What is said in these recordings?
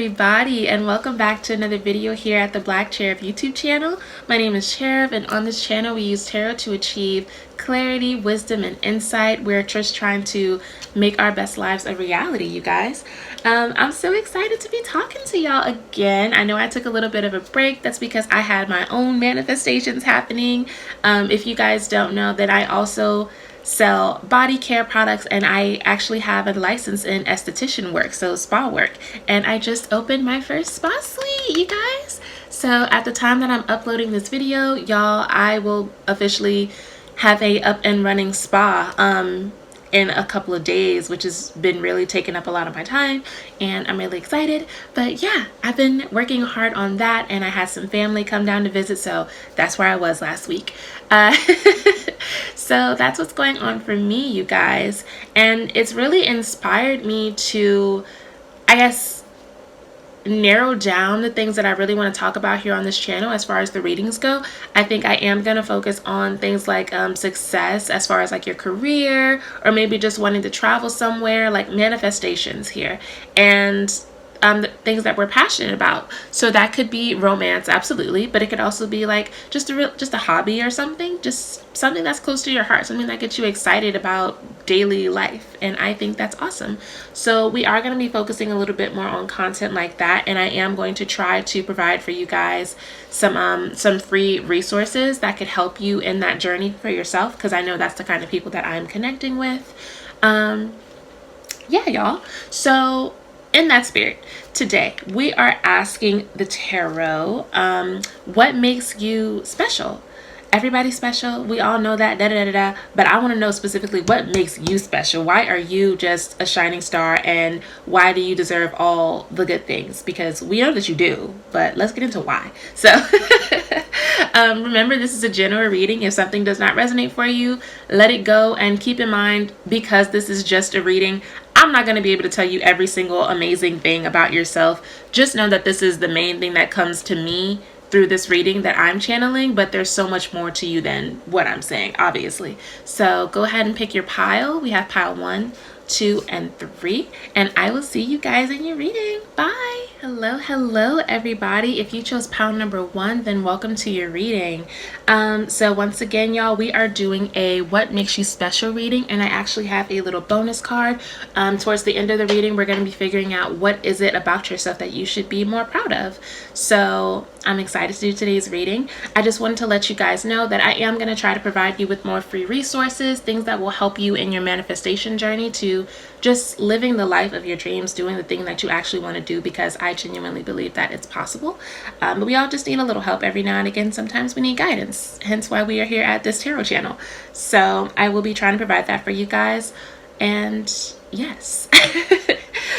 everybody, and welcome back to another video here at the Black Cherub YouTube channel. My name is Cherub, and on this channel we use tarot to achieve clarity, wisdom, and insight. We're just trying to make our best lives a reality, you guys. I'm so excited to be talking to y'all again. I know I took a little bit of a break. That's because I had my own manifestations happening. If you guys don't know, that I also sell body care products, and I actually have a license in esthetician work, so spa work, and I just opened my first spa suite, you guys. So at the time that I'm uploading this video, y'all, I will officially have a up and running spa in a couple of days, which has been really taking up a lot of my time, and I'm really excited. But yeah, I've been working hard on that, and I had some family come down to visit, so that's where I was last week. So that's what's going on for me, you guys, and it's really inspired me to, I guess, narrow down the things that I really want to talk about here on this channel as far as the readings go. I think I am going to focus on things like success as far as like your career, or maybe just wanting to travel somewhere, like manifestations here, and the things that we're passionate about. So that could be romance, absolutely, but it could also be like just a hobby or something, just something that's close to your heart, something that gets you excited about daily life, and I think that's awesome. So we are going to be focusing a little bit more on content like that, and I am going to try to provide for you guys some free resources that could help you in that journey for yourself, because I know that's the kind of people that I'm connecting with. Yeah, y'all. So in that spirit, today we are asking the tarot, what makes you special? Everybody's special. We all know that, but I want to know specifically what makes you special. Why are you just a shining star, and why do you deserve all the good things? Because we know that you do, but let's get into why. So remember, this is a general reading. If something does not resonate for you, let it go, and keep in mind, because this is just a reading, I'm not going to be able to tell you every single amazing thing about yourself. Just know that this is the main thing that comes to me through this reading that I'm channeling, but there's so much more to you than what I'm saying, obviously. So go ahead and pick your pile. We have pile 1, 2, and 3, and I will see you guys in your reading. Bye. Hello everybody. If you chose pile number 1, then welcome to your reading. So once again, y'all, we are doing a what makes you special reading, and I actually have a little bonus card. Towards the end of the reading, we're going to be figuring out what is it about yourself that you should be more proud of. So I'm excited to do today's reading. I just wanted to let you guys know that I am going to try to provide you with more free resources, things that will help you in your manifestation journey to just living the life of your dreams, doing the thing that you actually want to do, because I genuinely believe that it's possible. But we all just need a little help every now and again. Sometimes we need guidance, hence why we are here at this tarot channel. So I will be trying to provide that for you guys. And yes,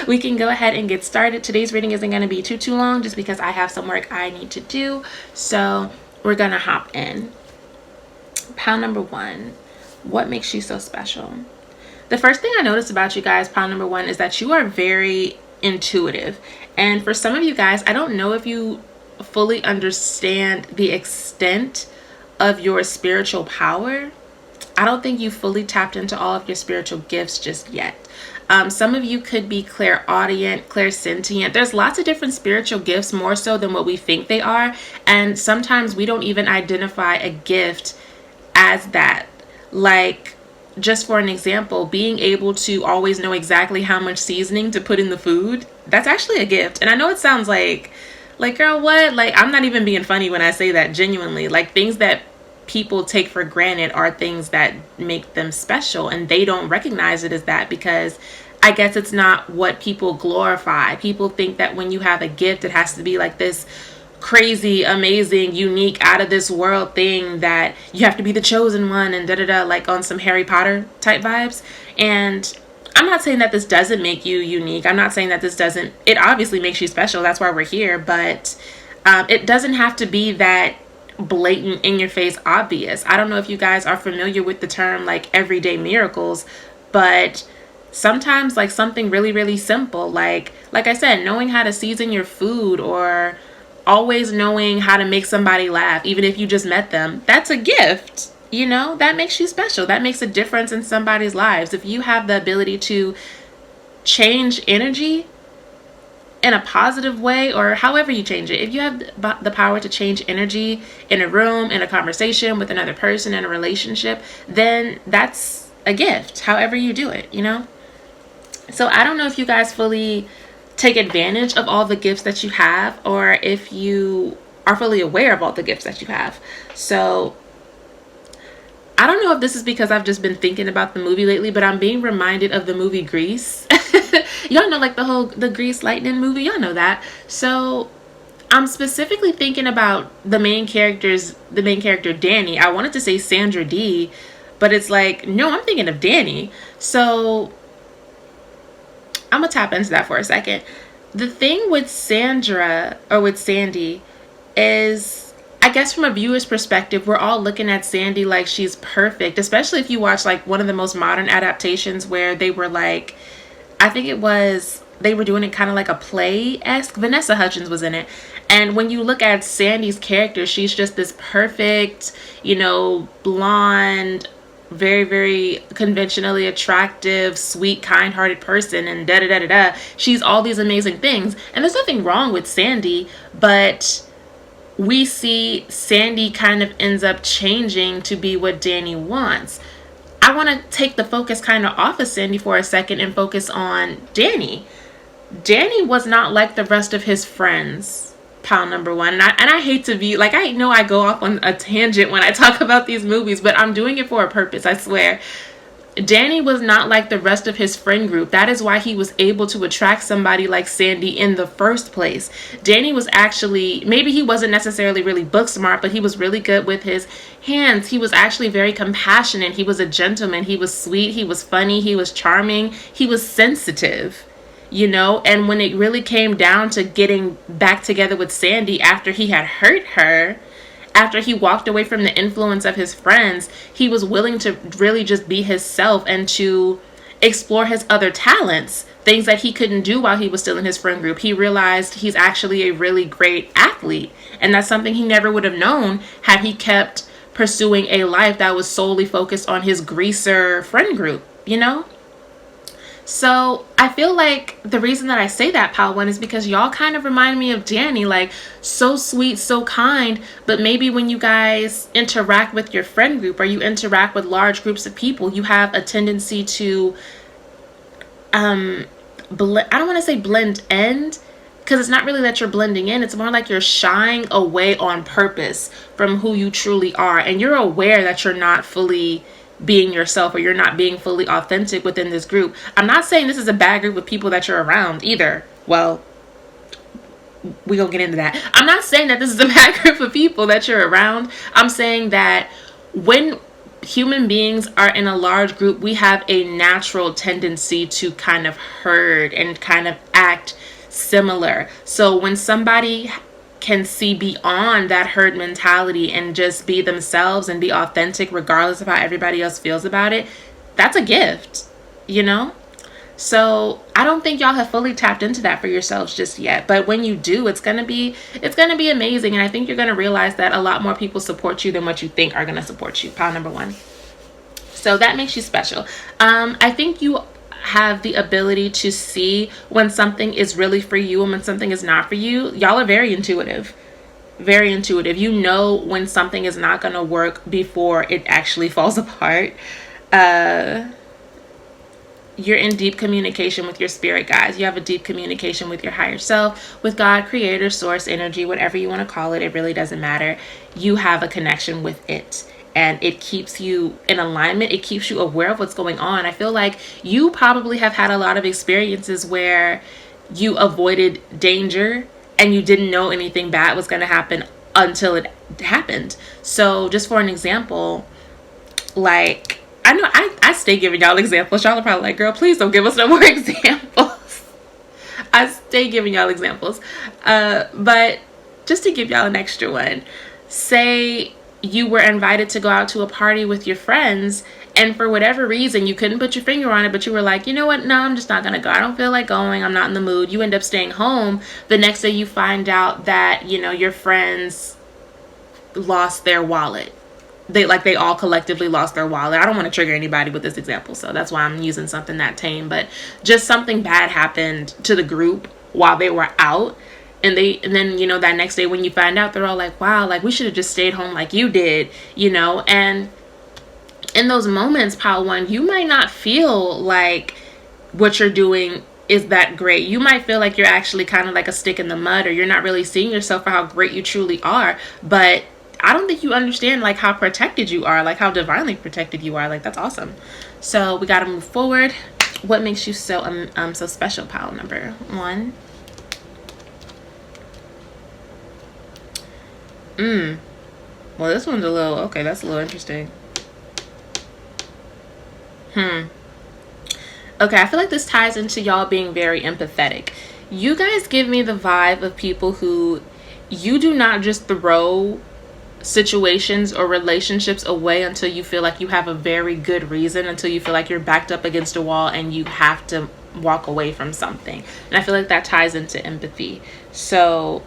we can go ahead and get started. Today's reading isn't going to be too long, just because I have some work I need to do. So we're going to hop in. Pile number 1, what makes you so special? The first thing I noticed about you guys, pile number 1, is that you are very intuitive. And for some of you guys, I don't know if you fully understand the extent of your spiritual power. I don't think you fully tapped into all of your spiritual gifts just yet. Some of you could be clairaudient, clairsentient. There's lots of different spiritual gifts, more so than what we think they are. And sometimes we don't even identify a gift as that. Like, just for an example, being able to always know exactly how much seasoning to put in the food, that's actually a gift. And I know it sounds like girl, what? Like, I'm not even being funny when I say that, genuinely. Like, things that people take for granted are things that make them special, and they don't recognize it as that, because I guess it's not what people glorify. People think that when you have a gift, it has to be like this crazy, amazing, unique, out of this world thing, that you have to be the chosen one, and like on some Harry Potter type vibes. And I'm not saying that this doesn't make you unique. I'm not saying that this doesn't. It obviously makes you special. That's why we're here. But it doesn't have to be that blatant, in your face, obvious. I don't know if you guys are familiar with the term like everyday miracles, but sometimes like something really, really simple, like I said, knowing how to season your food, or always knowing how to make somebody laugh, even if you just met them, that's a gift. You know, that makes you special. That makes a difference in somebody's lives. If you have the ability to change energy, in a positive way, or however you change it. If you have the power to change energy in a room, in a conversation with another person, in a relationship, then that's a gift, however you do it, you know? So I don't know if you guys fully take advantage of all the gifts that you have, or if you are fully aware of all the gifts that you have. So I don't know if this is because I've just been thinking about the movie lately, but I'm being reminded of the movie Grease. Y'all know, like, the Grease Lightning movie, y'all know that. So I'm specifically thinking about the main character Danny. I wanted to say Sandra Dee, but it's like, no, I'm thinking of Danny. So I'm gonna tap into that for a second. The thing with Sandra, or with Sandy, is, I guess from a viewer's perspective, we're all looking at Sandy like she's perfect, especially if you watch like one of the most modern adaptations where they were like, I think it was, they were doing it kind of like a play-esque. Vanessa Hudgens was in it. And when you look at Sandy's character, she's just this perfect, you know, blonde, very, very conventionally attractive, sweet, kind-hearted person, and da-da-da-da-da. She's all these amazing things. And there's nothing wrong with Sandy, but we see Sandy kind of ends up changing to be what Danny wants. I want to take the focus kind of off of Sandy for a second and focus on Danny. Danny was not like the rest of his friends, pile number one. And I hate to be, like, I know I go off on a tangent when I talk about these movies, but I'm doing it for a purpose, I swear. Danny was not like the rest of his friend group. That is why he was able to attract somebody like Sandy in the first place. Danny was actually, maybe he wasn't necessarily really book smart, but he was really good with his hands. He was actually very compassionate. He was a gentleman. He was sweet. He was funny. He was charming. He was sensitive, you know? And when it really came down to getting back together with Sandy after he had hurt her, after he walked away from the influence of his friends, he was willing to really just be himself and to explore his other talents, things that he couldn't do while he was still in his friend group. He realized he's actually a really great athlete, and that's something he never would have known had he kept pursuing a life that was solely focused on his greaser friend group, you know? So I feel like the reason that I say that, pal one, is because y'all kind of remind me of Danny, like so sweet, so kind, but maybe when you guys interact with your friend group or you interact with large groups of people, you have a tendency to, I don't want to say blend in, because it's not really that you're blending in. It's more like you're shying away on purpose from who you truly are. And you're aware that you're not fully being yourself, or you're not being fully authentic within this group. I'm not saying this is a bad group of people that you're around either. Well, we gonna get into that. I'm not saying that this is a bad group of people that you're around. I'm saying that when human beings are in a large group, we have a natural tendency to kind of herd and kind of act similar. So when somebody can see beyond that herd mentality and just be themselves and be authentic regardless of how everybody else feels about it, that's a gift, you know? So I don't think y'all have fully tapped into that for yourselves just yet, but when you do, it's gonna be amazing. And I think you're gonna realize that a lot more people support you than what you think are gonna support you. Pile number one. So that makes you special. I think you have the ability to see when something is really for you and when something is not for you. Y'all are very intuitive. Very intuitive. You know when something is not going to work before it actually falls apart. You're in deep communication with your spirit guides. You have a deep communication with your higher self, with God, creator, source, energy, whatever you want to call it. It really doesn't matter. You have a connection with it. And it keeps you in alignment. It keeps you aware of what's going on. I feel like you probably have had a lot of experiences where you avoided danger and you didn't know anything bad was going to happen until it happened. So just for an example, like, I know I stay giving y'all examples. Y'all are probably like, girl, please don't give us no more examples. I stay giving y'all examples. But just to give y'all an extra one, say you were invited to go out to a party with your friends, and for whatever reason you couldn't put your finger on it, but you were like, you know what, no, I'm just not gonna go. I don't feel like going. I'm not in the mood. You end up staying home. The next day you find out that, you know, your friends lost their wallet. They all collectively lost their wallet. I don't want to trigger anybody with this example, so that's why I'm using something that tame, but just something bad happened to the group while they were out. And then, you know, that next day when you find out, they're all like, wow, like, we should have just stayed home like you did, you know. And in those moments, pile one, you might not feel like what you're doing is that great. You might feel like you're actually kind of like a stick in the mud, or you're not really seeing yourself for how great you truly are. But I don't think you understand like how protected you are, like how divinely protected you are. Like, that's awesome. So we got to move forward. What makes you so so special, pile number one? Well, this one's a little, okay, that's a little interesting. Okay, I feel like this ties into y'all being very empathetic. You guys give me the vibe of people who, you do not just throw situations or relationships away until you feel like you have a very good reason, until you feel like you're backed up against a wall and you have to walk away from something. And I feel like that ties into empathy. So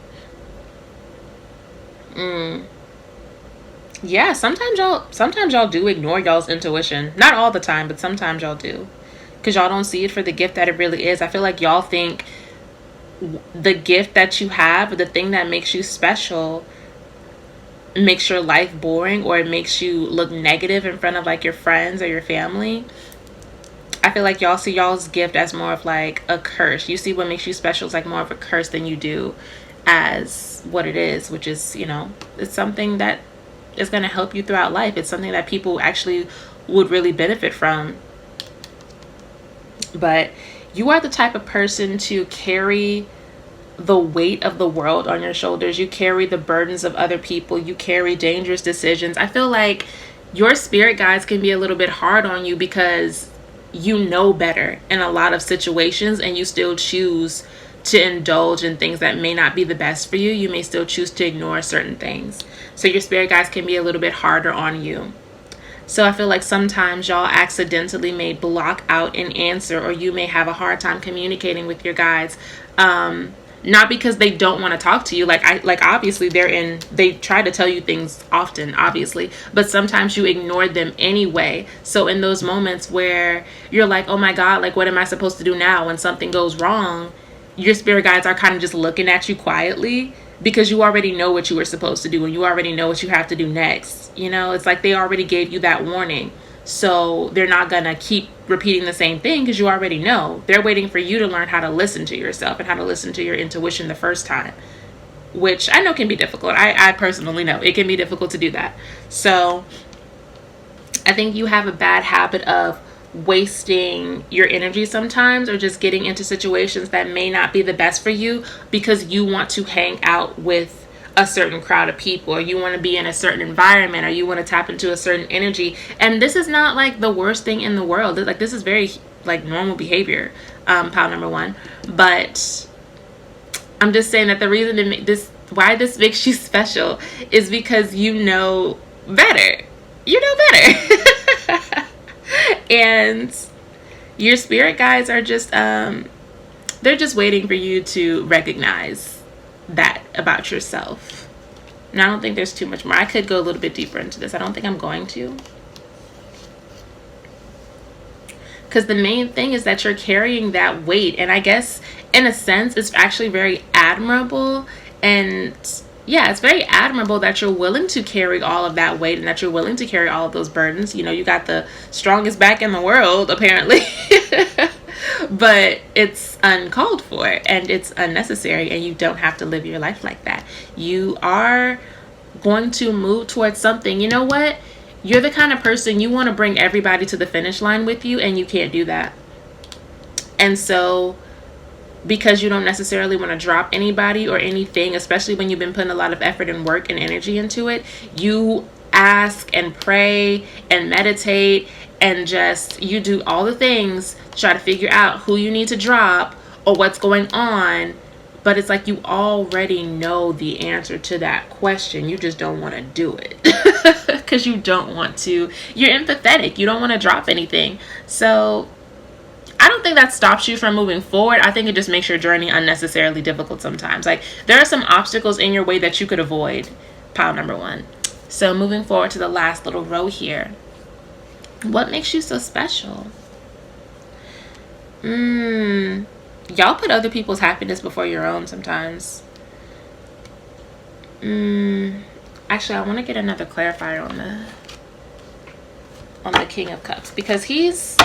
yeah, sometimes y'all do ignore y'all's intuition. Not all the time, but sometimes y'all do, because y'all don't see it for the gift that it really is. I feel like y'all think the gift that you have, the thing that makes you special, makes your life boring, or it makes you look negative in front of like your friends or your family. I feel like y'all see y'all's gift as more of like a curse. You see what makes you special is like more of a curse than you do as what it is, which is, you know, it's something that is going to help you throughout life. It's something that people actually would really benefit from. But you are the type of person to carry the weight of the world on your shoulders. You carry the burdens of other people. You carry dangerous decisions. I feel like your spirit guides can be a little bit hard on you because you know better in a lot of situations, and you still choose to indulge in things that may not be the best for you. You may still choose to ignore certain things. So your spirit guides can be a little bit harder on you. So I feel like sometimes y'all accidentally may block out an answer, or you may have a hard time communicating with your guides. Not because they don't want to talk to you. Like obviously they try to tell you things often, obviously, but sometimes you ignore them anyway. So in those moments where you're like, oh my God, like, what am I supposed to do now when something goes wrong? Your spirit guides are kind of just looking at you quietly, because you already know what you were supposed to do and you already know what you have to do next. You know, it's like they already gave you that warning. So they're not going to keep repeating the same thing, because you already know. They're waiting for you to learn how to listen to yourself and how to listen to your intuition the first time, which I know can be difficult. I personally know it can be difficult to do that. So I think you have a bad habit of wasting your energy sometimes, or just getting into situations that may not be the best for you because you want to hang out with a certain crowd of people, or you want to be in a certain environment, or you want to tap into a certain energy. And this is not like the worst thing in the world. Like, this is very like normal behavior, pile number one. But I'm just saying that the reason why this makes you special is because you know better. You know better. And your spirit guides are just they're just waiting for you to recognize that about yourself. And I don't think there's too much more. I could go a little bit deeper into this. I don't think I'm going to, because the main thing is that you're carrying that weight. And I guess in a sense it's actually very admirable. And yeah, it's very admirable that you're willing to carry all of that weight, and that you're willing to carry all of those burdens. You know, you got the strongest back in the world, apparently. But it's uncalled for and it's unnecessary, and you don't have to live your life like that. You are going to move towards something. You know what? You're the kind of person, you want to bring everybody to the finish line with you, and you can't do that. And so, because you don't necessarily want to drop anybody or anything, especially when you've been putting a lot of effort and work and energy into it, you ask and pray and meditate, and just, you do all the things to try to figure out who you need to drop or what's going on. But it's like you already know the answer to that question. You just don't want to do it because you don't want to. You're empathetic. You don't want to drop anything. So I don't think that stops you from moving forward. I think it just makes your journey unnecessarily difficult sometimes. Like, there are some obstacles in your way that you could avoid, pile number one. So moving forward to the last little row here. What makes you so special? Y'all put other people's happiness before your own sometimes. Actually, I want to get another clarifier on the King of Cups, because he's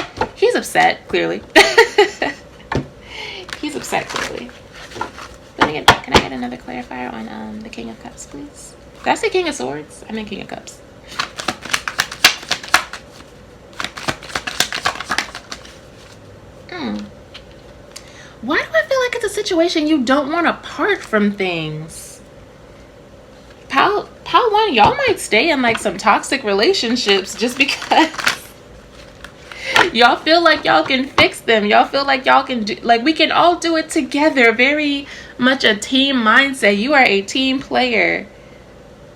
upset, clearly. He's upset, clearly. Can I get another clarifier on the King of Cups, please? Did I say King of Swords? I meant King of Cups. Why do I feel like it's a situation you don't want to part from things? Pal 1, y'all might stay in like some toxic relationships just because y'all feel like y'all can fix them. Y'all feel like y'all can do, like, we can all do it together. Very much a team mindset. You are a team player.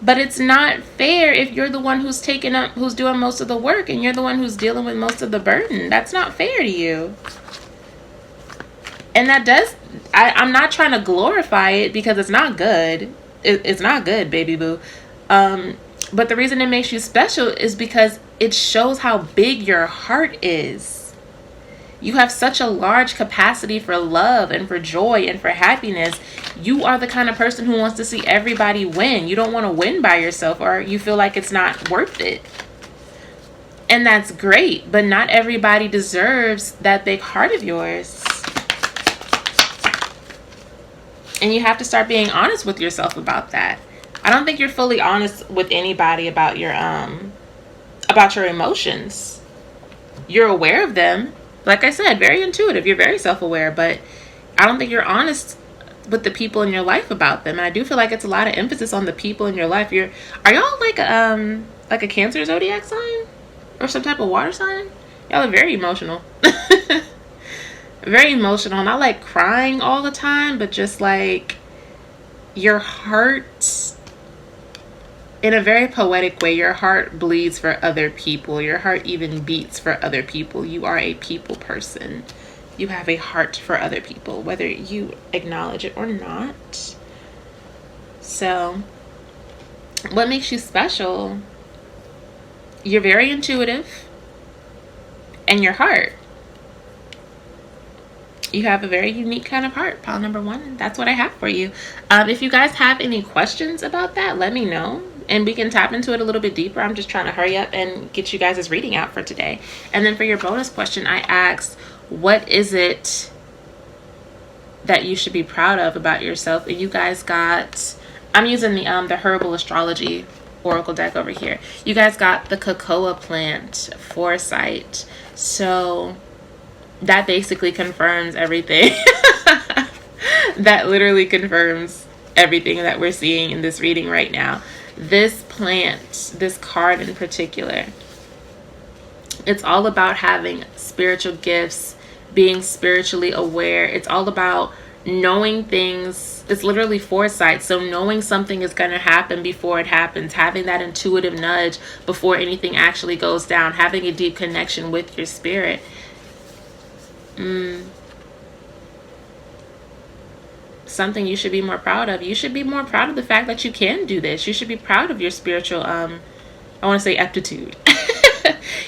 But it's not fair if you're the one who's who's doing most of the work, and you're the one who's dealing with most of the burden. That's not fair to you. And that does, I'm not trying to glorify it, because it's not good. It's not good, baby boo. But the reason it makes you special is because it shows how big your heart is. You have such a large capacity for love and for joy and for happiness. You are the kind of person who wants to see everybody win. You don't want to win by yourself, or you feel like it's not worth it. And that's great, but not everybody deserves that big heart of yours. And you have to start being honest with yourself about that. I don't think you're fully honest with anybody about your emotions. You're aware of them. Like I said, very intuitive. You're very self-aware, but I don't think you're honest with the people in your life about them. And I do feel like it's a lot of emphasis on the people in your life. Are y'all like a Cancer zodiac sign or some type of water sign? Y'all are very emotional. Very emotional. Not like crying all the time, but just like your heart, in a very poetic way, your heart bleeds for other people. Your heart even beats for other people. You are a people person. You have a heart for other people, whether you acknowledge it or not. So, what makes you special? You're very intuitive, and your heart. You have a very unique kind of heart, pile number 1. That's what I have for you. If you guys have any questions about that, let me know, and we can tap into it a little bit deeper. I'm just trying to hurry up and get you guys' reading out for today. And then for your bonus question, I asked, what is it that you should be proud of about yourself? And you guys got, I'm using the Herbal Astrology Oracle deck over here. You guys got the cocoa plant, foresight. So that basically confirms everything. That literally confirms everything that we're seeing in this reading right now. This plant, this card in particular, it's all about having spiritual gifts, being spiritually aware. It's all about knowing things. It's literally foresight. So knowing something is going to happen before it happens, having that intuitive nudge before anything actually goes down, having a deep connection with your spirit. Something you should be more proud of. You should be more proud of the fact that you can do this. You should be proud of your spiritual, I want to say aptitude.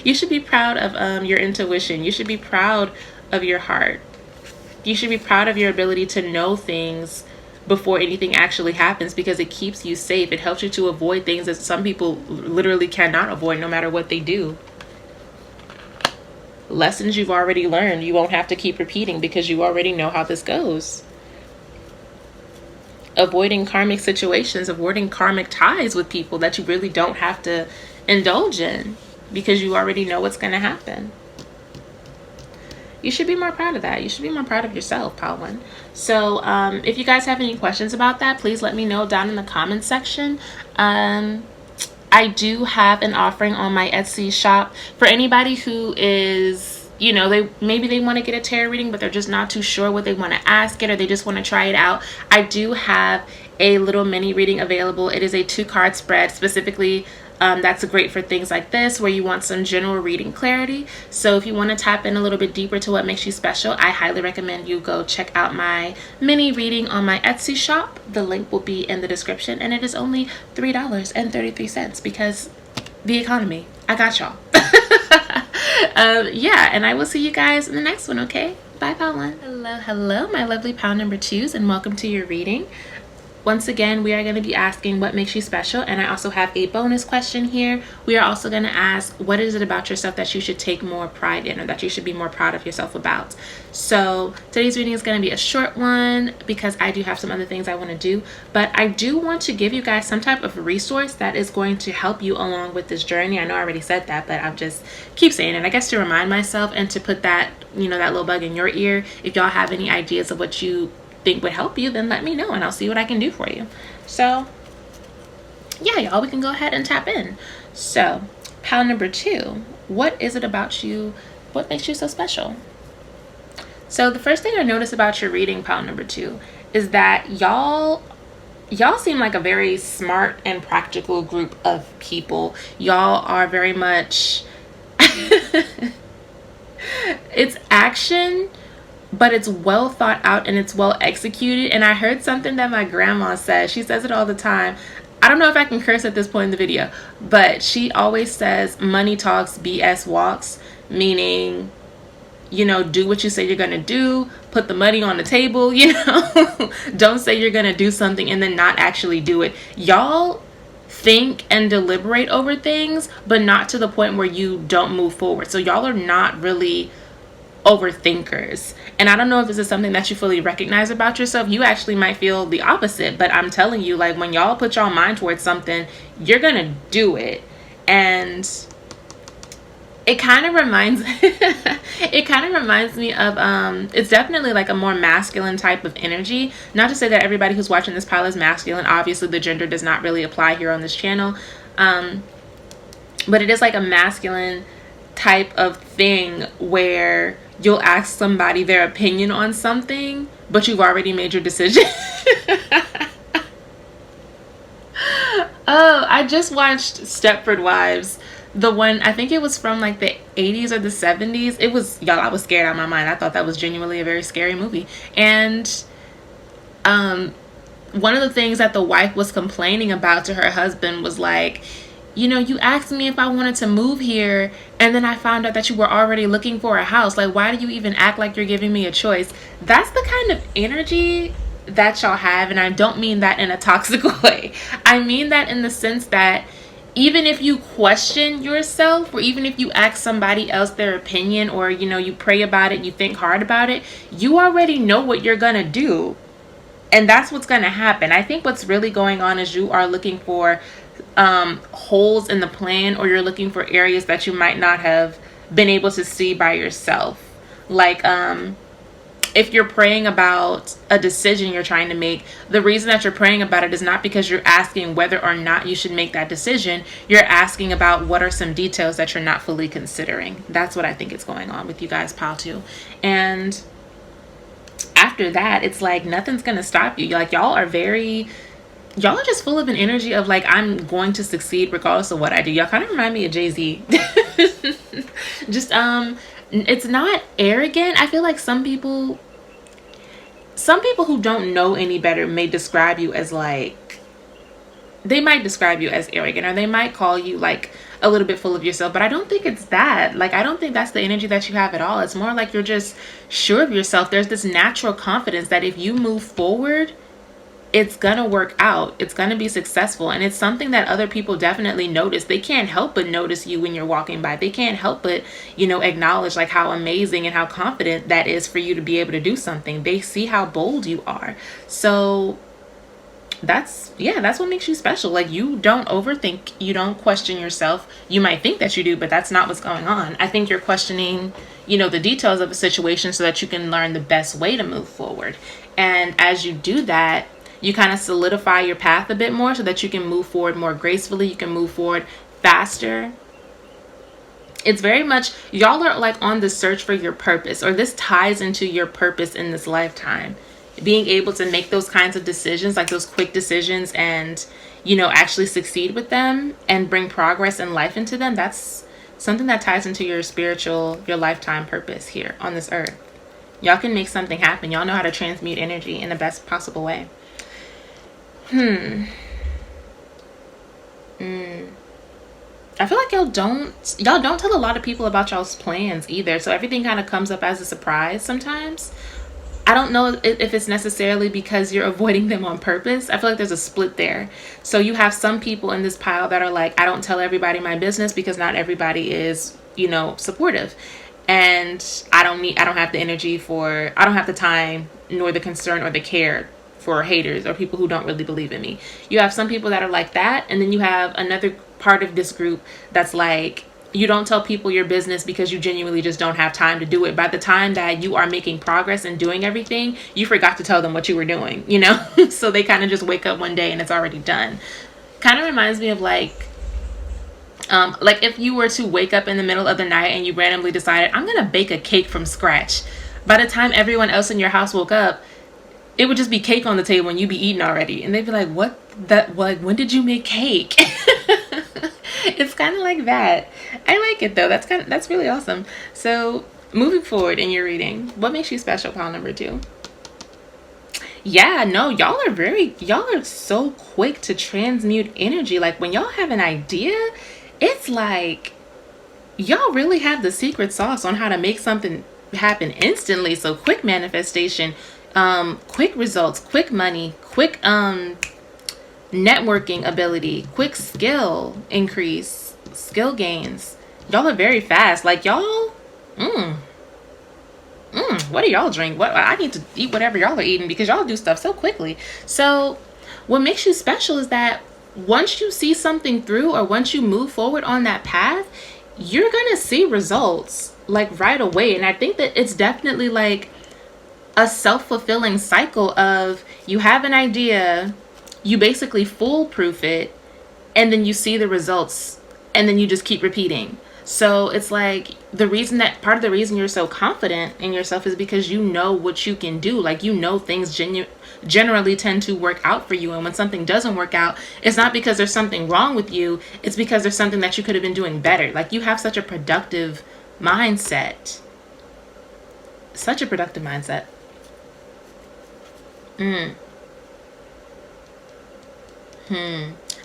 You should be proud of your intuition. You should be proud of your heart. You should be proud of your ability to know things before anything actually happens, because it keeps you safe. It helps you to avoid things that some people literally cannot avoid no matter what they do. Lessons you've already learned, you won't have to keep repeating because you already know how this goes. Avoiding karmic situations, avoiding karmic ties with people that you really don't have to indulge in because you already know what's going to happen. You should be more proud of that. You should be more proud of yourself, pile 1. So if you guys have any questions about that, please let me know down in the comments section. I do have an offering on my Etsy shop for anybody who is, you know, maybe they want to get a tarot reading, but they're just not too sure what they want to ask it, or they just want to try it out. I do have a little mini reading available. It is a 2-card spread specifically. That's great for things like this where you want some general reading clarity. So if you want to tap in a little bit deeper to what makes you special, I highly recommend you go check out my mini reading on my Etsy shop. The link will be in the description, and it is only $3.33 because the economy. I got y'all. Yeah, and I will see you guys in the next one, okay? Bye, pile 1. Hello, my lovely pile number 2s, and welcome to your reading. Once again, we are going to be asking what makes you special, and I also have a bonus question here. We are also going to ask, what is it about yourself that you should take more pride in, or that you should be more proud of yourself about? So today's reading is going to be a short one because I do have some other things I want to do, but I do want to give you guys some type of resource that is going to help you along with this journey. I know I already said that, but I'm just keep saying it, I guess, to remind myself and to put that, that little bug in your ear. If y'all have any ideas of what you think would help you, then let me know and I'll see what I can do for you. So yeah, y'all, we can go ahead and tap in. So pile number 2, what is it about you, what makes you so special? So the first thing I notice about your reading, pile number 2, is that y'all seem like a very smart and practical group of people. Y'all are very much it's action, but it's well thought out and it's well executed. And I heard something that my grandma says. She says it all the time. I don't know if I can curse at this point in the video, but she always says money talks, BS walks, meaning, do what you say you're gonna do, put the money on the table, don't say you're gonna do something and then not actually do it. Y'all think and deliberate over things, but not to the point where you don't move forward. So y'all are not really overthinkers. And I don't know if this is something that you fully recognize about yourself. You actually might feel the opposite, but I'm telling you, like, when y'all put y'all mind towards something, you're gonna do it. And it kind of reminds me of it's definitely like a more masculine type of energy. Not to say that everybody who's watching this pile is masculine. Obviously the gender does not really apply here on this channel, but it is like a masculine type of thing where you'll ask somebody their opinion on something, but you've already made your decision. Oh, I just watched Stepford Wives. The one, I think it was from like the 80s or the 70s. It was, y'all, I was scared out of my mind. I thought that was genuinely a very scary movie. And one of the things that the wife was complaining about to her husband was like, you asked me if I wanted to move here, and then I found out that you were already looking for a house. Like, why do you even act like you're giving me a choice? That's the kind of energy that y'all have, and I don't mean that in a toxic way. I mean that in the sense that even if you question yourself, or even if you ask somebody else their opinion, or you pray about it, you think hard about it, you already know what you're gonna do, and that's what's gonna happen. I think what's really going on is you are looking for holes in the plan, or you're looking for areas that you might not have been able to see by yourself. Like if you're praying about a decision you're trying to make, the reason that you're praying about it is not because you're asking whether or not you should make that decision. You're asking about what are some details that you're not fully considering. That's what I think is going on with you guys, pile 2. And after that, it's like nothing's gonna stop you. Like, y'all are just full of an energy of like, I'm going to succeed regardless of what I do. Y'all kind of remind me of Jay-Z. Just it's not arrogant. I feel like some people who don't know any better may describe you as like, they might describe you as arrogant, or they might call you like a little bit full of yourself, but I don't think it's that. Like, I don't think that's the energy that you have at all. It's more like you're just sure of yourself. There's this natural confidence that if you move forward, it's gonna work out, it's gonna be successful. And it's something that other people definitely notice. They can't help but notice you when you're walking by. They can't help but acknowledge like how amazing and how confident that is for you to be able to do something. They see how bold you are. So that's what makes you special. Like, you don't overthink, you don't question yourself. You might think that you do, but that's not what's going on. I think you're questioning the details of a situation so that you can learn the best way to move forward. And as you do that, you kind of solidify your path a bit more so that you can move forward more gracefully. You can move forward faster. It's very much, y'all are like on the search for your purpose, or this ties into your purpose in this lifetime. Being able to make those kinds of decisions, like those quick decisions, and actually succeed with them and bring progress in life into them. That's something that ties into your lifetime purpose here on this earth. Y'all can make something happen. Y'all know how to transmute energy in the best possible way. I feel like y'all don't tell a lot of people about y'all's plans either. So everything kind of comes up as a surprise sometimes. I don't know if it's necessarily because you're avoiding them on purpose. I feel like there's a split there. So you have some people in this pile that are like, I don't tell everybody my business because not everybody is, you know, supportive. And I don't have the energy for, I don't have the time nor the concern or the care for haters or people who don't really believe in me. You have some people that are like that. And then you have another part of this group that's like, you don't tell people your business because you genuinely just don't have time to do it. By the time that you are making progress and doing everything, you forgot to tell them what you were doing, you know? So they kind of just wake up one day and it's already done. Kind of reminds me of like if you were to wake up in the middle of the night and you randomly decided, I'm going to bake a cake from scratch. By the time everyone else in your house woke up, it would just be cake on the table and you'd be eating already. And they'd be like, when did you make cake? It's kind of like that. I like it though. That's really awesome. So moving forward in your reading, what makes you special, pile number 2? Yeah, no, y'all are so quick to transmute energy. Like when y'all have an idea, it's like y'all really have the secret sauce on how to make something happen instantly. So quick manifestation, quick results, quick money, quick networking ability, quick skill increase, skill gains. Y'all are very fast. Like y'all, what do y'all drink? What I need to eat whatever y'all are eating because y'all do stuff so quickly. So what makes you special is that once you see something through or once you move forward on that path, you're gonna see results like right away. And I think that it's definitely like a self-fulfilling cycle of you have an idea, you basically foolproof it, and then you see the results, and then you just keep repeating. So it's like part of the reason you're so confident in yourself is because you know what you can do. Like, you know, things generally tend to work out for you. And when something doesn't work out, it's not because there's something wrong with you. It's because there's something that you could have been doing better. Like, you have such a productive mindset. Such a productive mindset.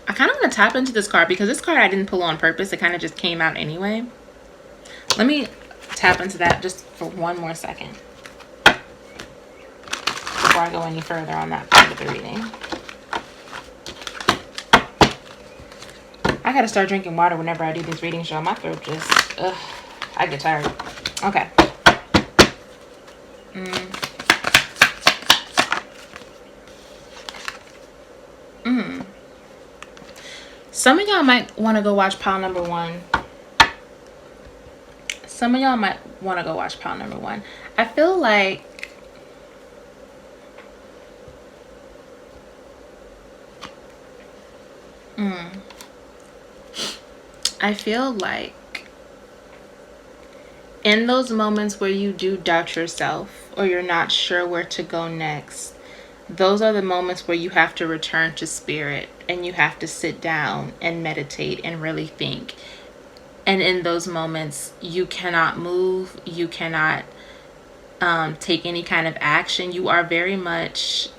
I kind of want to tap into this card because this card I didn't pull on purpose. It kind of just came out anyway. Let me tap into that just for one more second before I go any further on that part of the reading. I gotta start drinking water whenever I do these readings, y'all. My throat just, I get tired. Okay. Some of y'all might want to go watch pile number 1. Some of y'all might want to go watch pile number 1. I feel like in those moments where you do doubt yourself or you're not sure where to go next, those are the moments where you have to return to spirit and you have to sit down and meditate and really think. And in those moments, you cannot move. You cannot take any kind of action. You are very much,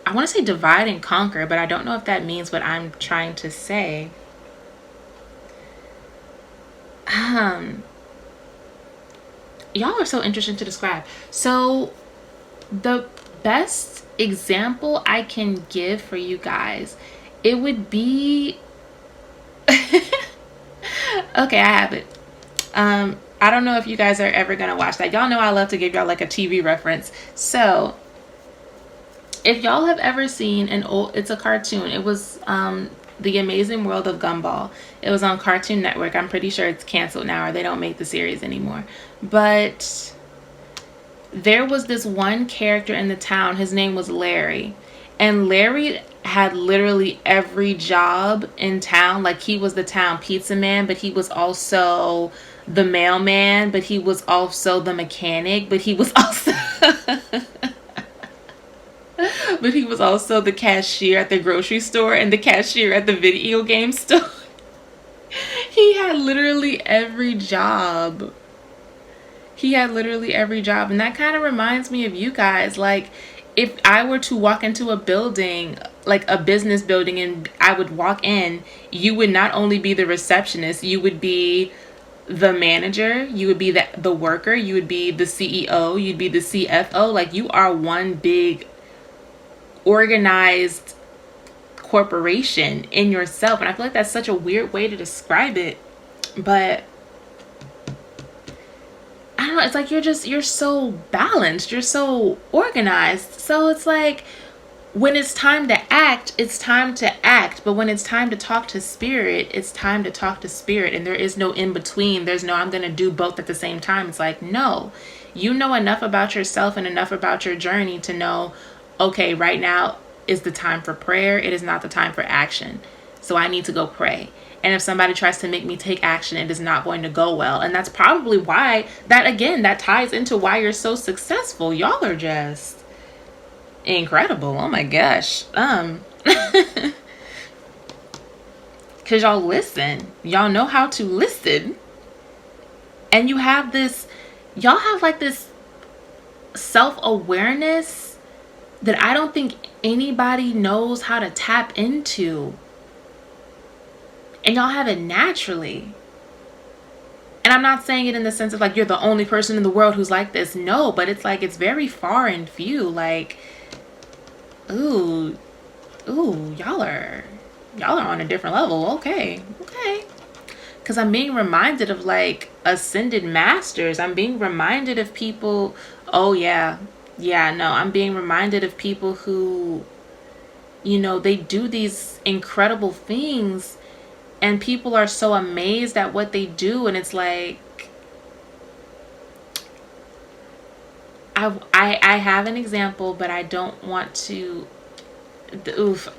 I want to say divide and conquer, but I don't know if that means what I'm trying to say. Y'all are so interesting to describe. So the best example I can give for you guys, it would be okay, I have it. I don't know if you guys are ever gonna watch that. Y'all know I love to give y'all like a TV reference. So if y'all have ever seen it's a cartoon. It was The Amazing World of Gumball. It was on Cartoon Network. I'm pretty sure it's canceled now or they don't make the series anymore. But there was this one character in the town. His name was Larry. And Larry had literally every job in town. Like, he was the town pizza man, but he was also the mailman, but he was also the mechanic, but he was also but he was also the cashier at the grocery store and the cashier at the video game store. He had literally every job. And that kind of reminds me of you guys. Like, if I were to walk into a building, like a business building, and I would walk in, you would not only be the receptionist, you would be the manager, you would be the worker, you would be the CEO, you'd be the CFO. Like, you are one big organized corporation in yourself. And I feel like that's such a weird way to describe it, but I don't know, it's like you're so balanced, you're so organized. So it's like, when it's time to act, it's time to act. But when it's time to talk to spirit, it's time to talk to spirit. And there is no in between. There's no, I'm going to do both at the same time. It's like, no, you know enough about yourself and enough about your journey to know, okay, right now is the time for prayer. It is not the time for action. So I need to go pray. And if somebody tries to make me take action, it is not going to go well. And that's probably why that ties into why you're so successful. Y'all are just incredible. Oh my gosh. Because y'all listen. Y'all know how to listen. And y'all have like this self-awareness that I don't think anybody knows how to tap into. And y'all have it naturally. And I'm not saying it in the sense of like you're the only person in the world who's like this. No, but it's like, it's very far and few. Like, ooh, y'all are on a different level. Okay. Because I'm being reminded of like ascended masters. I'm being reminded of people. Oh yeah, no, I'm being reminded of people who, they do these incredible things, and people are so amazed at what they do. And it's like, I have an example, but I don't want to.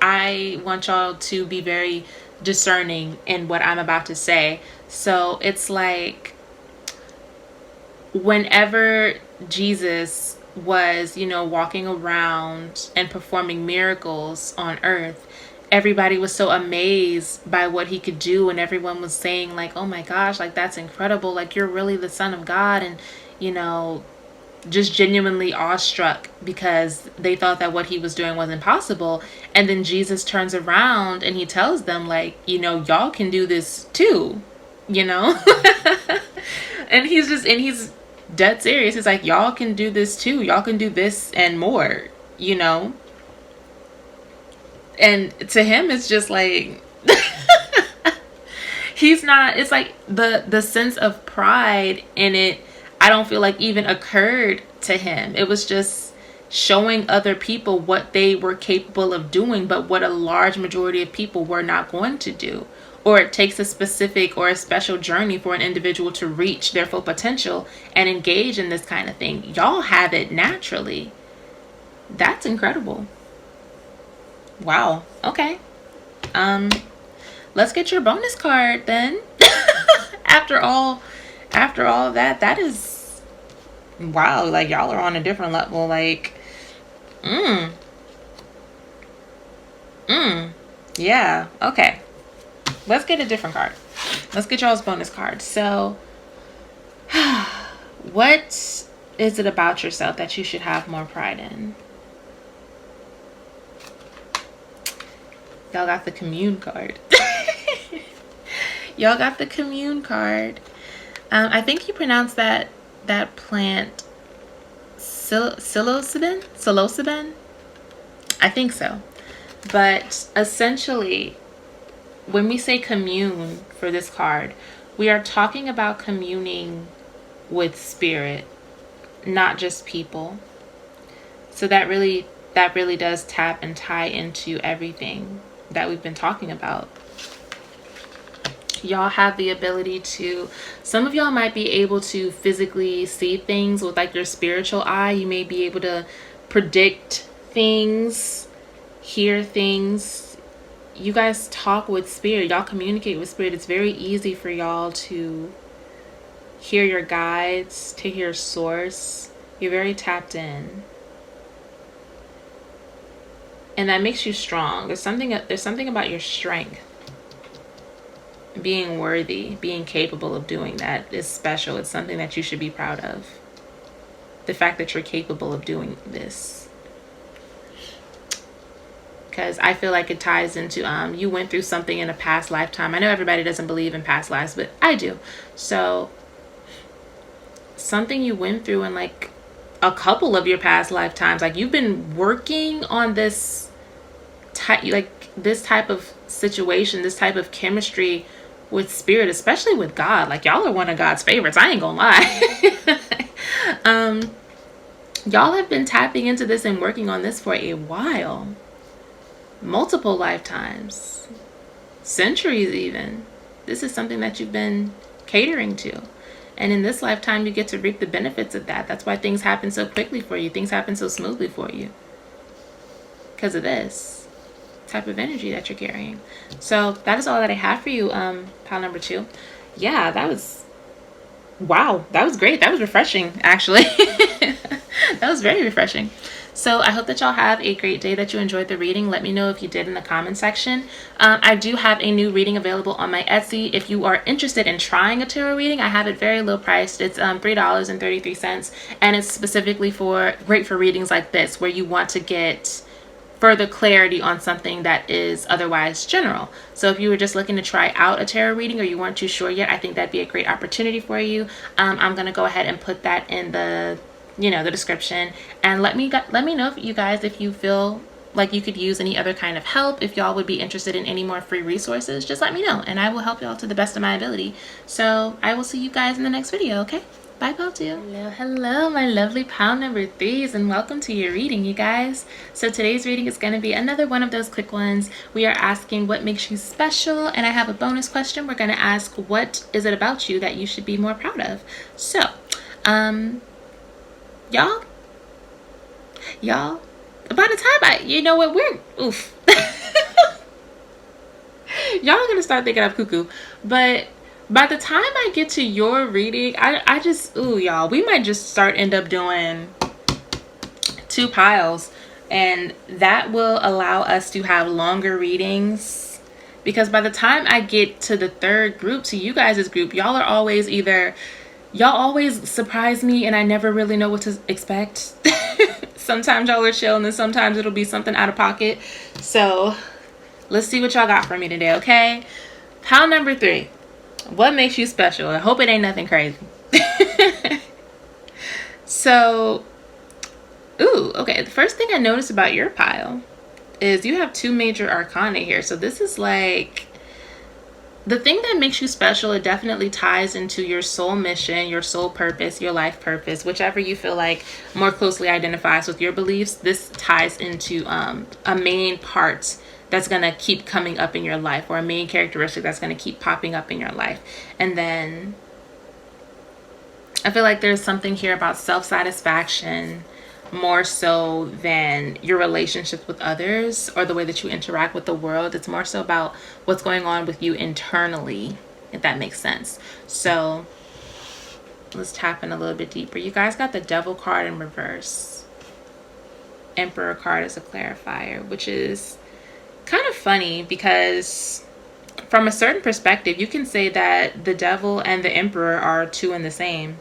I want y'all to be very discerning in what I'm about to say. So it's like, whenever Jesus was, walking around and performing miracles on earth, everybody was so amazed by what he could do, and everyone was saying like, oh my gosh, like that's incredible, like you're really the Son of God. And just genuinely awestruck, because they thought that what he was doing was impossible. And then Jesus turns around and he tells them like, y'all can do this too, and he's dead serious. He's like, y'all can do this too, y'all can do this and more, and to him it's just like it's like the sense of pride in it, I don't feel like even occurred to him. It was just showing other people what they were capable of doing, but what a large majority of people were not going to do. Or it takes a specific or a special journey for an individual to reach their full potential and engage in this kind of thing. Y'all have it naturally. That's incredible. Wow. Okay. Let's get your bonus card then. After all of that, that is, wow, like y'all are on a different level. Like, yeah, okay. Let's get a different card. Let's get y'all's bonus card. So, what is it about yourself that you should have more pride in? Y'all got the commune card. Y'all got the commune card. I think you pronounce that plant psilocybin. I think so. But essentially, when we say commune for this card, we are talking about communing with spirit, not just people. So that really does tap and tie into everything that we've been talking about. Y'all have the ability to, some of y'all might be able to physically see things with like your spiritual eye. You may be able to predict things, hear things. You guys talk with spirit. Y'all communicate with spirit. It's very easy for y'all to hear your guides, to hear source. You're very tapped in. And that makes you strong. There's something about your strength. Being worthy, being capable of doing that is special. It's something that you should be proud of. The fact that you're capable of doing this. because I feel like it ties into you went through something in a past lifetime. I know everybody doesn't believe in past lives, but I do. So something you went through in like a couple of your past lifetimes, like you've been working on this type of situation, this type of chemistry with spirit, especially with God. Like y'all are one of God's favorites, I ain't gonna lie. Y'all have been tapping into this and working on this for a while, multiple lifetimes, centuries even. This is something that you've been catering to, and in this lifetime you get to reap the benefits of that. That's why things happen so quickly for you, things happen so smoothly for you, because of this type of energy that you're carrying. So that is all that I have for you, pile number 2. Yeah, that was, wow, that was great. That was refreshing, actually. That was very refreshing. So I hope that y'all have a great day, that you enjoyed the reading. Let me know if you did in the comment section. I do have a new reading available on my Etsy. If you are interested in trying a tarot reading, I have it very low priced. It's $3.33, and it's specifically great for readings like this, where you want to get further clarity on something that is otherwise general. So if you were just looking to try out a tarot reading, or you weren't too sure yet, I think that'd be a great opportunity for you. I'm gonna go ahead and put that in the description, and let me know, you guys, if you feel like you could use any other kind of help. If y'all would be interested in any more free resources, just let me know, and I will help y'all to the best of my ability. So I will see you guys in the next video. Okay, bye, pile 2. Hello, my lovely pile number 3s, and welcome to your reading, you guys. So today's reading is going to be another one of those quick ones. We are asking what makes you special, and I have a bonus question. We're going to ask, what is it about you that you should be more proud of? So y'all, by the time oof. Y'all are gonna start thinking I'm cuckoo, but by the time I get to your reading, I just, y'all, we might just end up doing 2 piles, and that will allow us to have longer readings, because by the time I get to the 3rd group, to you guys' group, y'all always surprise me, and I never really know what to expect. Sometimes y'all are chill, and then sometimes it'll be something out of pocket. So let's see what y'all got for me today, okay? Pile number 3. What makes you special? I hope it ain't nothing crazy. So, okay. The first thing I noticed about your pile is you have 2 major arcana here. So this is like the thing that makes you special. It definitely ties into your soul mission, your soul purpose, your life purpose, whichever you feel like more closely identifies with your beliefs. This ties into a main part that's going to keep coming up in your life, or a main characteristic that's going to keep popping up in your life. And then I feel like there's something here about self-satisfaction, more so than your relationships with others or the way that you interact with the world. It's more so about what's going on with you internally, if that makes sense. So let's tap in a little bit deeper. You guys got the Devil card in reverse. Emperor card is a clarifier, which is kind of funny, because from a certain perspective, you can say that the Devil and the Emperor are 2 in the same.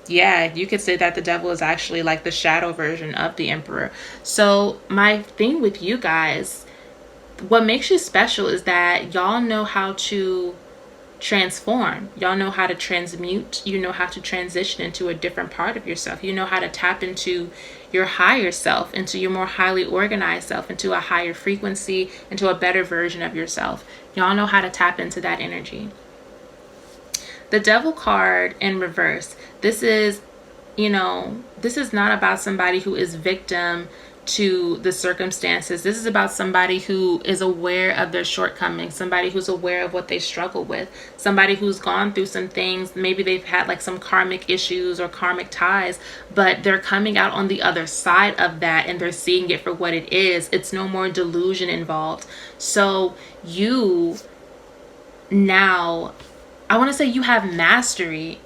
Yeah, you could say that the Devil is actually like the shadow version of the Emperor. So my thing with you guys, what makes you special is that y'all know how to transform. Y'all know how to transmute. You know how to transition into a different part of yourself. You know how to tap into your higher self, into your more highly organized self, into a higher frequency, into a better version of yourself. Y'all know how to tap into that energy. The Devil card in reverse, this is not about somebody who is victim to the circumstances. This is about somebody who is aware of their shortcomings, somebody who's aware of what they struggle with, somebody who's gone through some things. Maybe they've had like some karmic issues or karmic ties, but they're coming out on the other side of that, and they're seeing it for what it is. It's no more delusion involved. So you now, I want to say, you have mastery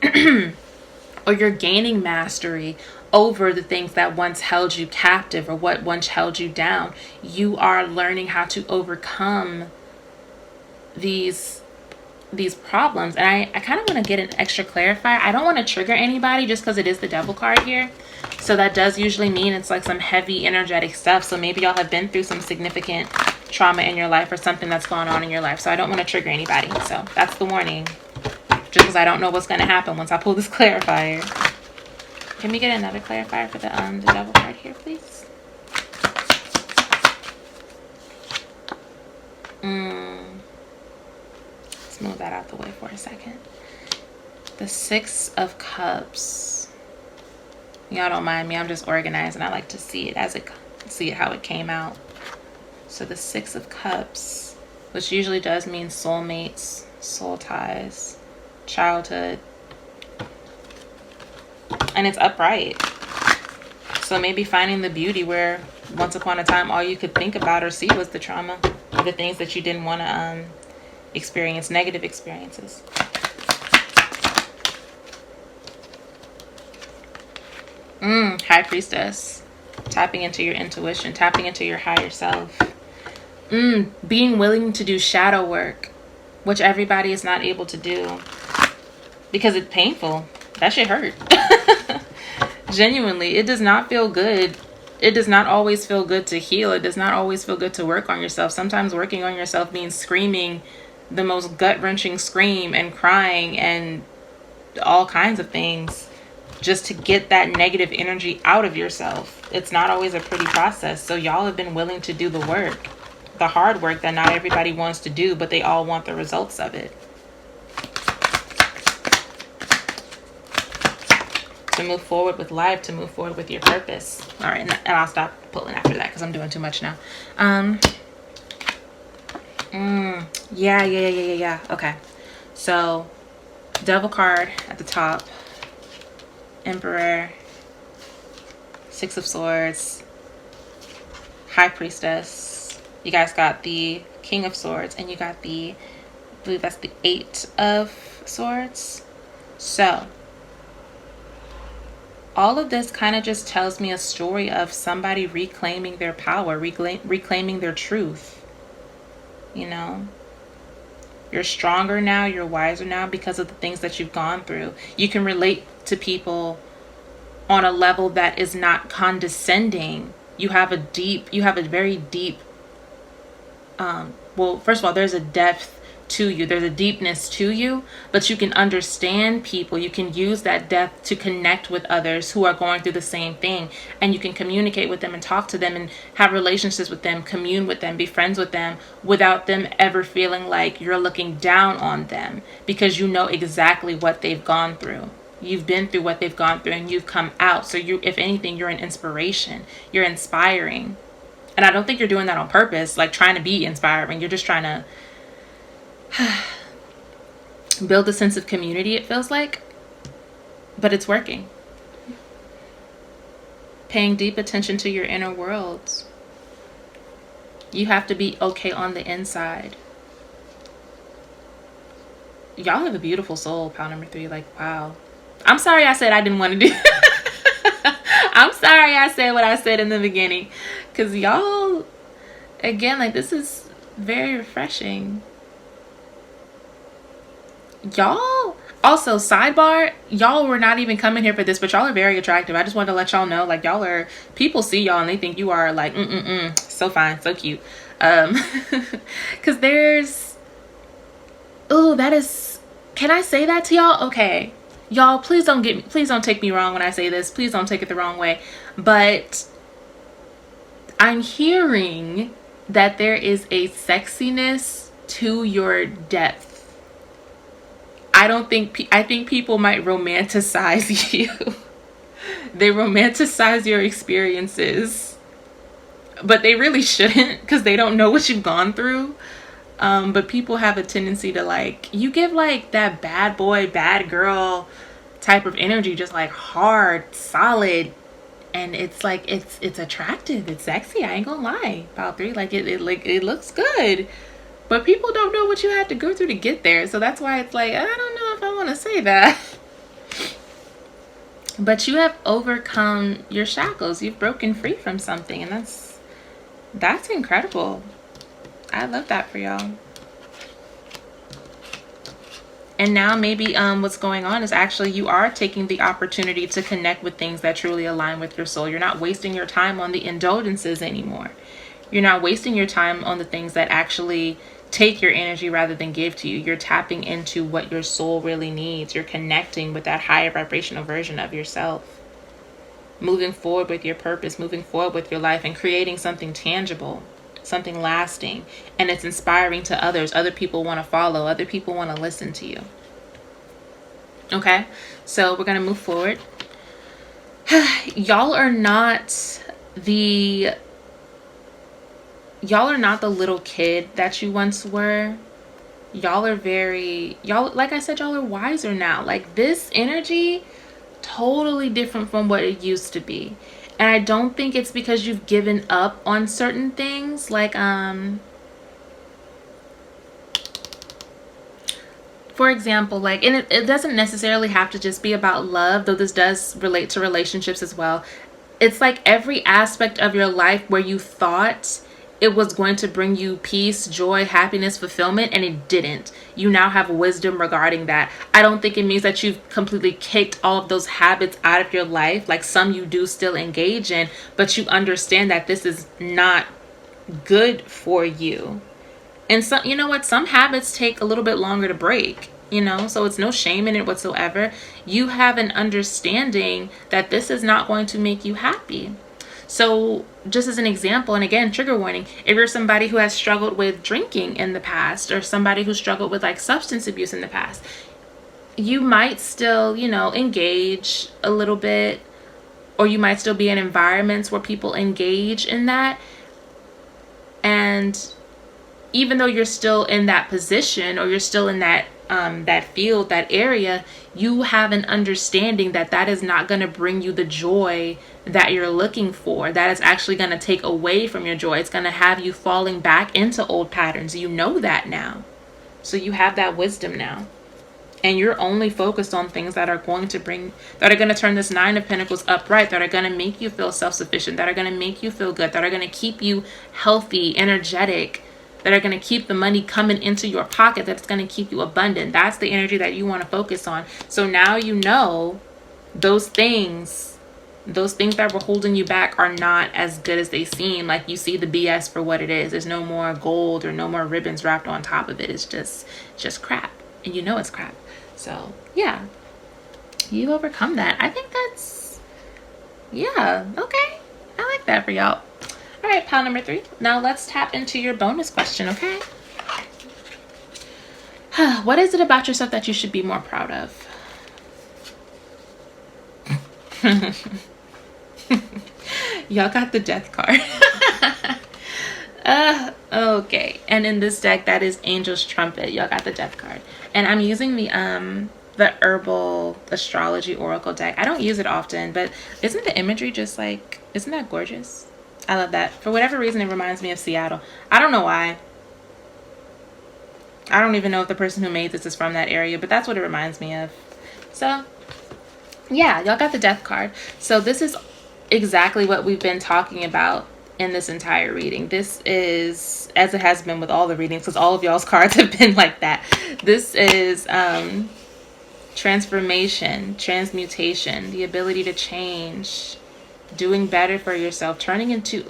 or you're gaining mastery over the things that once held you captive, or what once held you down. You are learning how to overcome these these problems. And I kind of want to get an extra clarifier. I don't want to trigger anybody just because it is the Devil card here. So that does usually mean it's like some heavy energetic stuff. So maybe y'all have been through some significant trauma in your life or something that's going on in your life. So I don't want to trigger anybody. So that's the warning. Just because I don't know what's going to happen once I pull this clarifier. Can we get another clarifier for the Devil card here, please? Let's move that out the way for a second. The Six of Cups. Y'all don't mind me. I'm just organized and I like to see it how it came out. So the Six of Cups, which usually does mean soulmates, soul ties, childhood, and it's upright. So maybe finding the beauty where once upon a time all you could think about or see was the trauma, or the things that you didn't want to experience, negative experiences. High Priestess, tapping into your intuition, tapping into your higher self. Being willing to do shadow work, which everybody is not able to do because it's painful. That shit hurt. Genuinely, it does not feel good. It does not always feel good to heal. It does not always feel good to work on yourself. Sometimes working on yourself means screaming the most gut-wrenching scream and crying and all kinds of things just to get that negative energy out of yourself. It's not always a pretty process. So y'all have been willing to do the work, the hard work that not everybody wants to do, but they all want the results of it. To move forward with life, to move forward with your purpose. All right, and I'll stop pulling after that because I'm doing too much now. Yeah. Okay, so Devil card at the top, Emperor, Six of Swords, High Priestess. You guys got the King of Swords, and you got the, I believe that's the Eight of Swords. So all of this kind of just tells me a story of somebody reclaiming their power, reclaiming their truth. You know, you're stronger now, you're wiser now because of the things that you've gone through. You can relate to people on a level that is not condescending. You have a very deep, well, first of all, there's a depth to you, there's a deepness to you, but you can understand people. You can use that depth to connect with others who are going through the same thing, and you can communicate with them and talk to them and have relationships with them, commune with them, be friends with them without them ever feeling like you're looking down on them, because you know exactly what they've gone through. You've been through what they've gone through and you've come out. So you, if anything, you're an inspiration. You're inspiring. And I don't think you're doing that on purpose, like trying to be inspiring. You're just trying to build a sense of community, it feels like, but it's working. Paying deep attention to your inner worlds. You have to be okay on the inside. Y'all have a beautiful soul, pile number 3. Like, wow. I'm sorry I said I didn't want to do I'm sorry I said what I said in the beginning, because y'all, again, like, this is very refreshing. Y'all, also, sidebar, y'all were not even coming here for this, but y'all are very attractive. I just wanted to let y'all know, like, y'all are, people see y'all and they think you are like so fine, so cute. Because there's, oh, that is, can I say that to y'all? Okay, y'all, please don't take me wrong when I say this. Please don't take it the wrong way, but I'm hearing that there is a sexiness to your depth. I think people might romanticize you. They romanticize your experiences, but they really shouldn't, because they don't know what you've gone through. But people have a tendency to, like, you give like that bad boy, bad girl type of energy, just like hard, solid, and it's like it's attractive, it's sexy. I ain't gonna lie, about 3, like it looks good. But people don't know what you had to go through to get there. So that's why it's like, I don't know if I want to say that. But you have overcome your shackles. You've broken free from something. And that's incredible. I love that for y'all. And now maybe what's going on is actually you are taking the opportunity to connect with things that truly align with your soul. You're not wasting your time on the indulgences anymore. You're not wasting your time on the things that actually take your energy rather than give to you. You're tapping into what your soul really needs. You're connecting with that higher vibrational version of yourself. Moving forward with your purpose, moving forward with your life, and creating something tangible, something lasting, and it's inspiring to others. Other people want to follow. Other people want to listen to you. Okay, so we're going to move forward. Y'all are not the little kid that you once were. Y'all are like I said, y'all are wiser now. Like, this energy, totally different from what it used to be. And I don't think it's because you've given up on certain things. Like, for example, like, and it doesn't necessarily have to just be about love, though this does relate to relationships as well. It's like every aspect of your life where you thought it was going to bring you peace, joy, happiness, fulfillment, and it didn't. You now have wisdom regarding that. I don't think it means that you've completely kicked all of those habits out of your life. Like, some you do still engage in, but you understand that this is not good for you. And some, you know what? Some habits take a little bit longer to break, so it's no shame in it whatsoever. You have an understanding that this is not going to make you happy. So just as an example, and again, trigger warning, if you're somebody who has struggled with drinking in the past, or somebody who struggled with like substance abuse in the past, you might still, engage a little bit, or you might still be in environments where people engage in that. And even though you're still in that position, or you're still in that field, that area, you have an understanding that that is not going to bring you the joy that you're looking for. That is actually going to take away from your joy. It's going to have you falling back into old patterns. You know that now. So you have that wisdom now. And you're only focused on things that are going to turn this Nine of Pentacles upright, that are going to make you feel self-sufficient, that are going to make you feel good, that are going to keep you healthy, energetic, that are going to keep the money coming into your pocket, that's going to keep you abundant. That's the energy that you want to focus on. So now you know those things that were holding you back are not as good as they seem. Like, you see the BS for what it is. There's no more gold or no more ribbons wrapped on top of it. It's just crap. And you know it's crap. So yeah, you overcome that. I think that's, yeah, okay. I like that for y'all. All right, pile number 3. Now let's tap into your bonus question, okay? What is it about yourself that you should be more proud of? Y'all got the Death card. Okay. And in this deck, that is Angel's Trumpet. Y'all got the Death card. And I'm using the Herbal Astrology Oracle deck. I don't use it often, but isn't the imagery just like, isn't that gorgeous? I love that. For whatever reason, it reminds me of Seattle. I don't know why. I don't even know if the person who made this is from that area, but that's what it reminds me of. So yeah, y'all got the Death card. So this is exactly what we've been talking about in this entire reading. This is, as it has been with all the readings, because all of y'all's cards have been like that. This is transformation, transmutation, the ability to change, doing better for yourself, turning into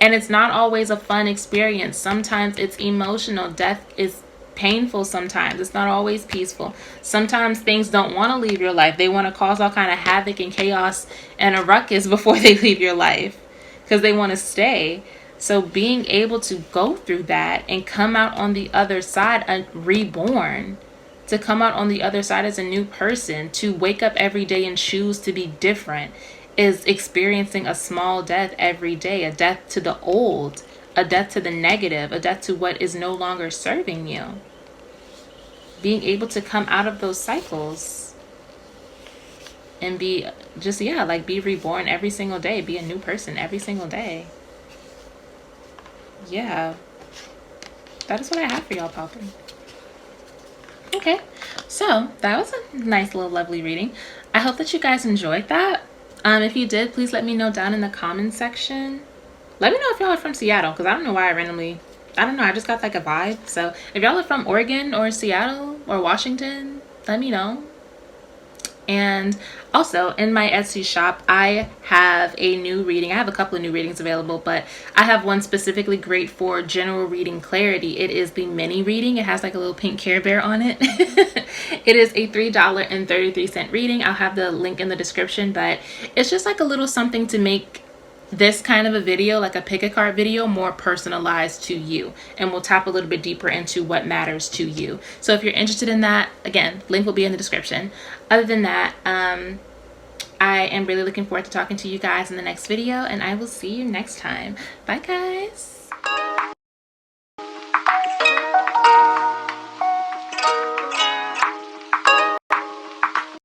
and it's not always a fun experience. Sometimes it's emotional. Death is painful. Sometimes it's not always peaceful. Sometimes things don't want to leave your life. They want to cause all kind of havoc and chaos and a ruckus before they leave your life, because they want to stay. So being able to go through that and come out on the other side reborn, to come out on the other side as a new person, to wake up every day and choose to be different, is experiencing a small death every day, a death to the old, a death to the negative, a death to what is no longer serving you. Being able to come out of those cycles and be just, yeah, like be reborn every single day, be a new person every single day. Yeah, that is what I have for y'all, Papa. Okay, so that was a nice little lovely reading. I hope that you guys enjoyed that. If you did, please let me know down in the comments section. Let me know if y'all are from Seattle, because I don't know why I just got like a vibe. So if y'all are from Oregon or Seattle or Washington, let me know. And also in my Etsy shop, I have a new reading. I have a couple of new readings available, but I have one specifically great for general reading clarity. It is the mini reading. It has like a little pink Care Bear on it. It is a $3.33 reading. I'll have the link in the description, but it's just like a little something to make this kind of a video, like a pick a card video, more personalized to you, and we'll tap a little bit deeper into what matters to you. So if you're interested in that, again, link will be in the description. Other than that, I am really looking forward to talking to you guys in the next video, and I will see you next time. Bye guys.